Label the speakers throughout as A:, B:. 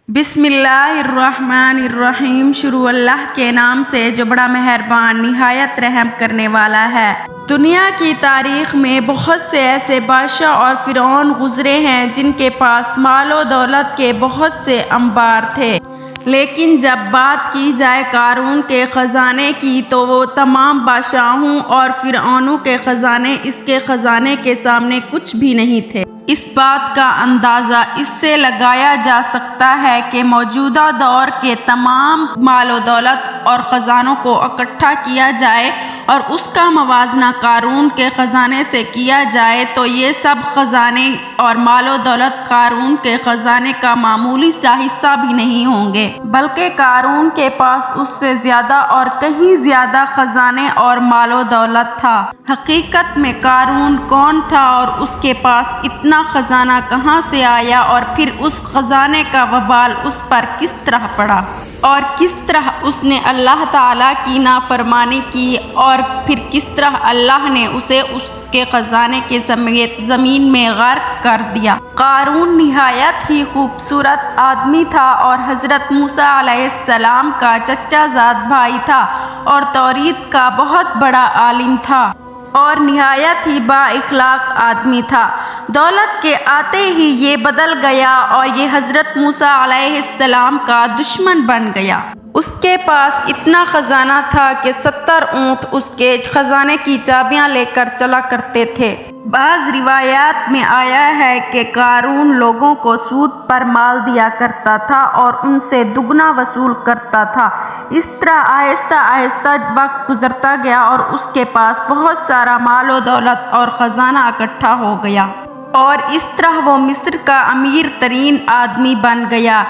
A: بسم اللہ الرحمن الرحیم۔ شروع اللہ کے نام سے جو بڑا مہربان نہایت رحم کرنے والا ہے۔ دنیا کی تاریخ میں بہت سے ایسے بادشاہ اور فرعون گزرے ہیں جن کے پاس مال و دولت کے بہت سے انبار تھے، لیکن جب بات کی جائے قارون کے خزانے کی تو وہ تمام بادشاہوں اور فرعونوں کے خزانے اس کے خزانے کے سامنے کچھ بھی نہیں تھے۔ اس بات کا اندازہ اس سے لگایا جا سکتا ہے کہ موجودہ دور کے تمام مال و دولت اور خزانوں کو اکٹھا کیا جائے اور اس کا موازنہ قارون کے خزانے سے کیا جائے تو یہ سب خزانے اور مال و دولت قارون کے خزانے کا معمولی سا حصہ بھی نہیں ہوں گے، بلکہ قارون کے پاس اس سے زیادہ اور کہیں زیادہ خزانے اور مال و دولت تھا۔ حقیقت میں قارون کون تھا اور اس کے پاس اتنا خزانہ کہاں سے آیا، اور پھر اس خزانے کا وبال اس پر کس طرح پڑا، اور کس طرح اس نے اللہ تعالیٰ کی نافرمانی کی، اور پھر کس طرح اللہ نے اسے اس کے خزانے کے سمیت زمین میں غرق کر دیا۔ قارون نہایت ہی خوبصورت آدمی تھا اور حضرت موسیٰ علیہ السلام کا چچا زاد بھائی تھا اور توریت کا بہت بڑا عالم تھا اور نہایت ہی با اخلاق آدمی تھا۔ دولت کے آتے ہی یہ بدل گیا اور یہ حضرت موسیٰ علیہ السلام کا دشمن بن گیا۔ اس کے پاس اتنا خزانہ تھا کہ 70 اونٹ اس کے خزانے کی چابیاں لے کر چلا کرتے تھے۔ بعض روایات میں آیا ہے کہ قارون لوگوں کو سود پر مال دیا کرتا تھا اور ان سے دگنا وصول کرتا تھا۔ اس طرح آہستہ آہستہ وقت گزرتا گیا اور اس کے پاس بہت سارا مال و دولت اور خزانہ اکٹھا ہو گیا، اور اس طرح وہ مصر کا امیر ترین آدمی بن گیا۔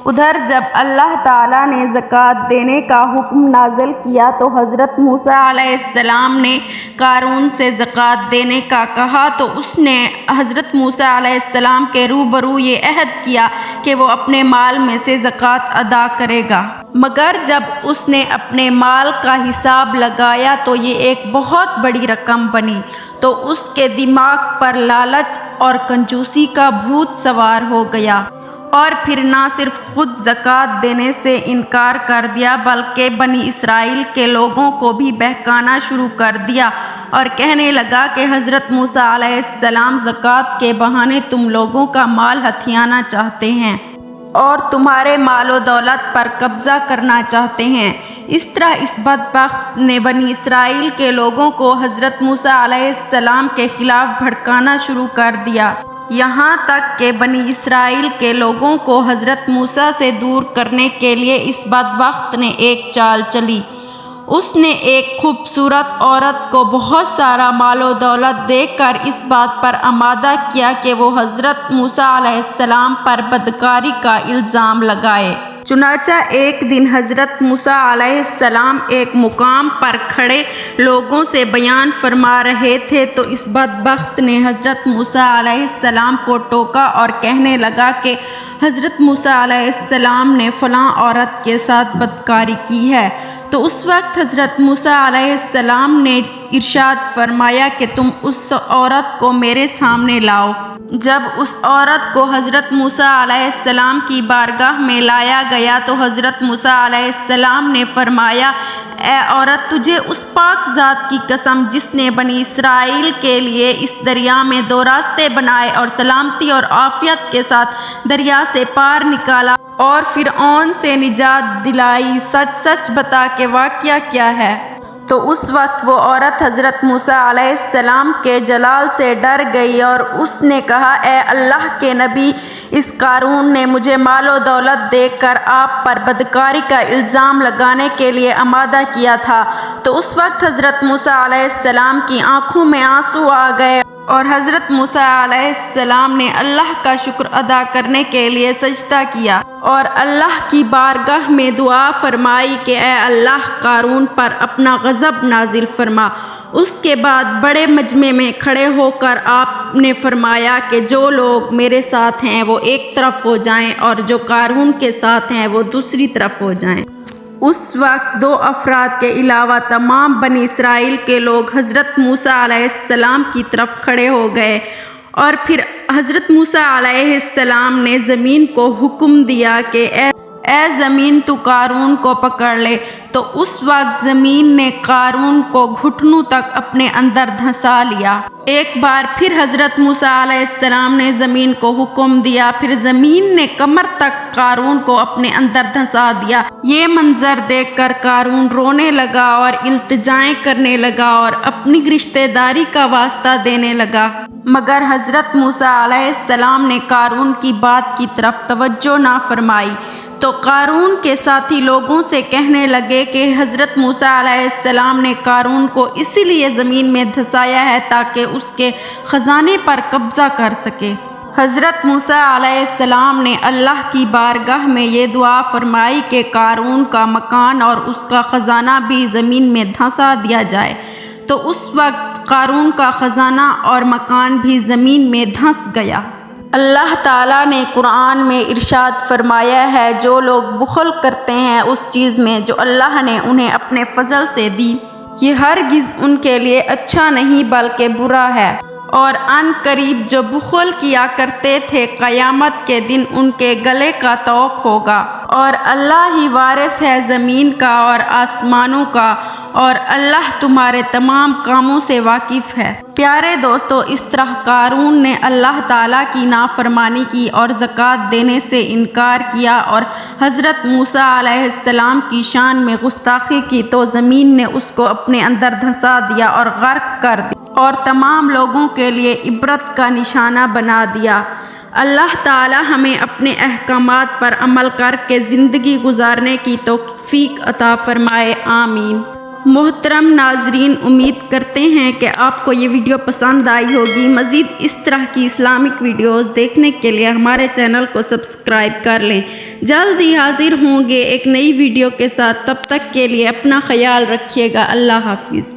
A: ادھر جب اللہ تعالیٰ نے زکوٰۃ دینے کا حکم نازل کیا تو حضرت موسیٰ علیہ السلام نے قارون سے زکوٰۃ دینے کا کہا تو اس نے حضرت موسیٰ علیہ السلام کے روبرو یہ عہد کیا کہ وہ اپنے مال میں سے زکوٰۃ ادا کرے گا، مگر جب اس نے اپنے مال کا حساب لگایا تو یہ ایک بہت بڑی رقم بنی، تو اس کے دماغ پر لالچ اور کنجوسی کا بھوت سوار ہو گیا، اور پھر نہ صرف خود زکوٰۃ دینے سے انکار کر دیا بلکہ بنی اسرائیل کے لوگوں کو بھی بہکانا شروع کر دیا اور کہنے لگا کہ حضرت موسیٰ علیہ السلام زکوٰۃ کے بہانے تم لوگوں کا مال ہتھیانا چاہتے ہیں اور تمہارے مال و دولت پر قبضہ کرنا چاہتے ہیں۔ اس طرح اس بدبخت نے بنی اسرائیل کے لوگوں کو حضرت موسیٰ علیہ السلام کے خلاف بھڑکانا شروع کر دیا، یہاں تک کہ بنی اسرائیل کے لوگوں کو حضرت موسیٰ سے دور کرنے کے لیے اس بدبخت نے ایک چال چلی۔ اس نے ایک خوبصورت عورت کو بہت سارا مال و دولت دے کر اس بات پر آمادہ کیا کہ وہ حضرت موسیٰ علیہ السلام پر بدکاری کا الزام لگائے۔ چنانچہ ایک دن حضرت موسیٰ علیہ السلام ایک مقام پر کھڑے لوگوں سے بیان فرما رہے تھے تو اس بدبخت نے حضرت موسیٰ علیہ السلام کو ٹوکا اور کہنے لگا کہ حضرت موسیٰ علیہ السلام نے فلاں عورت کے ساتھ بدکاری کی ہے۔ تو اس وقت حضرت موسیٰ علیہ السلام نے ارشاد فرمایا کہ تم اس عورت کو میرے سامنے لاؤ۔ جب اس عورت کو حضرت موسیٰ علیہ السلام کی بارگاہ میں لایا گیا تو حضرت موسیٰ علیہ السلام نے فرمایا، اے عورت، تجھے اس پاک ذات کی قسم جس نے بنی اسرائیل کے لیے اس دریا میں 2 راستے بنائے اور سلامتی اور عافیت کے ساتھ دریا سے پار نکالا اور فرعون سے نجات دلائی، سچ سچ بتا کہ واقعہ کیا ہے۔ تو اس وقت وہ عورت حضرت موسیٰ علیہ السلام کے جلال سے ڈر گئی اور اس نے کہا، اے اللہ کے نبی، اس قارون نے مجھے مال و دولت دے کر آپ پر بدکاری کا الزام لگانے کے لیے آمادہ کیا تھا۔ تو اس وقت حضرت موسیٰ علیہ السلام کی آنکھوں میں آنسو آ گئے اور حضرت موسیٰ علیہ السلام نے اللہ کا شکر ادا کرنے کے لیے سجدہ کیا اور اللہ کی بارگاہ میں دعا فرمائی کہ اے اللہ، قارون پر اپنا غضب نازل فرما۔ اس کے بعد بڑے مجمع میں کھڑے ہو کر آپ نے فرمایا کہ جو لوگ میرے ساتھ ہیں وہ ایک طرف ہو جائیں اور جو قارون کے ساتھ ہیں وہ دوسری طرف ہو جائیں۔ اس وقت 2 افراد کے علاوہ تمام بنی اسرائیل کے لوگ حضرت موسیٰ علیہ السلام کی طرف کھڑے ہو گئے اور پھر حضرت موسیٰ علیہ السلام نے زمین کو حکم دیا کہ اے زمین تو قارون کو پکڑ لے، تو اس وقت زمین نے قارون کو گھٹنوں تک اپنے اندر دھنسا لیا۔ ایک بار پھر حضرت موسیٰ علیہ السلام نے زمین کو حکم دیا، پھر زمین نے کمر تک قارون کو اپنے اندر دھنسا دیا۔ یہ منظر دیکھ کر قارون رونے لگا اور التجائیں کرنے لگا اور اپنی رشتہ داری کا واسطہ دینے لگا، مگر حضرت موسیٰ علیہ السلام نے قارون کی بات کی طرف توجہ نہ فرمائی۔ تو قارون کے ساتھی لوگوں سے کہنے لگے کہ حضرت موسیٰ علیہ السلام نے قارون کو اسی لیے زمین میں دھنسایا ہے تاکہ اس کے خزانے پر قبضہ کر سکے۔ حضرت موسیٰ علیہ السلام نے اللہ کی بارگاہ میں یہ دعا فرمائی کہ قارون کا مکان اور اس کا خزانہ بھی زمین میں دھنسا دیا جائے، تو اس وقت قارون کا خزانہ اور مکان بھی زمین میں دھنس گیا۔ اللہ تعالیٰ نے قرآن میں ارشاد فرمایا ہے، جو لوگ بخل کرتے ہیں اس چیز میں جو اللہ نے انہیں اپنے فضل سے دی، یہ ہرگز ان کے لیے اچھا نہیں بلکہ برا ہے، اور ان قریب جو بخل کیا کرتے تھے قیامت کے دن ان کے گلے کا طوق ہوگا، اور اللہ ہی وارث ہے زمین کا اور آسمانوں کا، اور اللہ تمہارے تمام کاموں سے واقف ہے۔ پیارے دوستو، اس طرح قارون نے اللہ تعالیٰ کی نافرمانی کی اور زکوٰۃ دینے سے انکار کیا اور حضرت موسیٰ علیہ السلام کی شان میں گستاخی کی، تو زمین نے اس کو اپنے اندر دھنسا دیا اور غرق کر دیا اور تمام لوگوں کے لیے عبرت کا نشانہ بنا دیا۔ اللہ تعالی ہمیں اپنے احکامات پر عمل کر کے زندگی گزارنے کی توفیق عطا فرمائے، آمین۔ محترم ناظرین، امید کرتے ہیں کہ آپ کو یہ ویڈیو پسند آئی ہوگی۔ مزید اس طرح کی اسلامک ویڈیوز دیکھنے کے لیے ہمارے چینل کو سبسکرائب کر لیں۔ جلد ہی حاضر ہوں گے ایک نئی ویڈیو کے ساتھ، تب تک کے لیے اپنا خیال رکھیے گا۔ اللہ حافظ۔